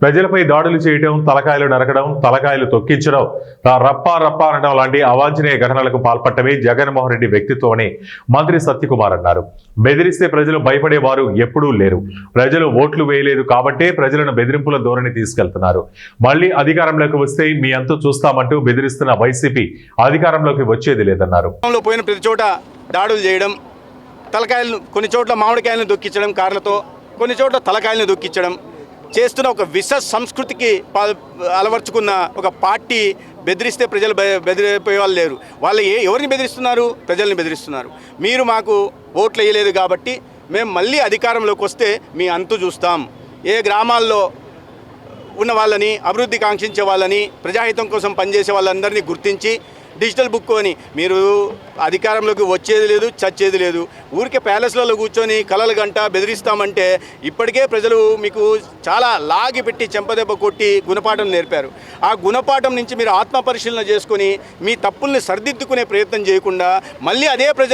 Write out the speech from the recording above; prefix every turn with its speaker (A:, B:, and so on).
A: ప్రజలపై దాడులు చేయడం, తలకాయలు నరకడం, తలకాయలు తొక్కించడం, రప్పా రప్పా అనడం లాంటి అవాంఛనీయ ఘటనలకు పాల్పడటమే జగన్మోహన్ రెడ్డి వ్యక్తిత్వం అని మంత్రి సత్యకుమార్ అన్నారు. బెదిరిస్తే ప్రజలు భయపడేవారు ఎప్పుడూ లేరు. ప్రజలు ఓట్లు వేయలేదు కాబట్టే ప్రజలను బెదిరింపుల ధోరణి తీసుకెళ్తున్నారు. మళ్లీ అధికారంలోకి వస్తే మీ అంతు చూస్తామంటూ బెదిరిస్తున్న వైసీపీ అధికారంలోకి వచ్చేది లేదన్నారు.
B: పోయిన ప్రతి చోట దాడులు చేయడం, తలకాయలను కొన్ని చోట్ల మామిడికాయలను దొక్కించడం, కార్లతో కొన్ని చోట్ల తలకాయలను దొక్కించడం చేస్తున్న ఒక విష సంస్కృతికి అలవర్చుకున్న ఒక పార్టీ బెదిరిస్తే ప్రజలు బెదిరిపోయే వాళ్ళు లేరు. వాళ్ళు ఎవరిని బెదిరిస్తున్నారు? ప్రజల్ని బెదిరిస్తున్నారు. మీరు మాకు ఓట్లు వేయలేదు కాబట్టి మేము మళ్ళీ అధికారంలోకి వస్తే మీ అంతు చూస్తాం. ఏ గ్రామాల్లో ఉన్న వాళ్ళని, అభివృద్ధి కాంక్షించే వాళ్ళని, ప్రజాహితం కోసం పనిచేసే వాళ్ళందరినీ గుర్తించి డిజిటల్ బుక్ అని మీరు అధికారంలోకి వచ్చేది లేదు, చచ్చేది లేదు. ఊరికే ప్యాలెస్లలో కూర్చొని కలలు గంట బెదిరిస్తామంటే ఇప్పటికే ప్రజలు మీకు చాలా లాగి పెట్టి చెంపదెబ్బ కొట్టి గుణపాఠం నేర్పారు. ఆ గుణపాఠం నుంచి మీరు ఆత్మ పరిశీలన చేసుకొని మీ తప్పుల్ని సరిదిద్దుకునే ప్రయత్నం చేయకుండా మళ్ళీ అదే ప్రజలు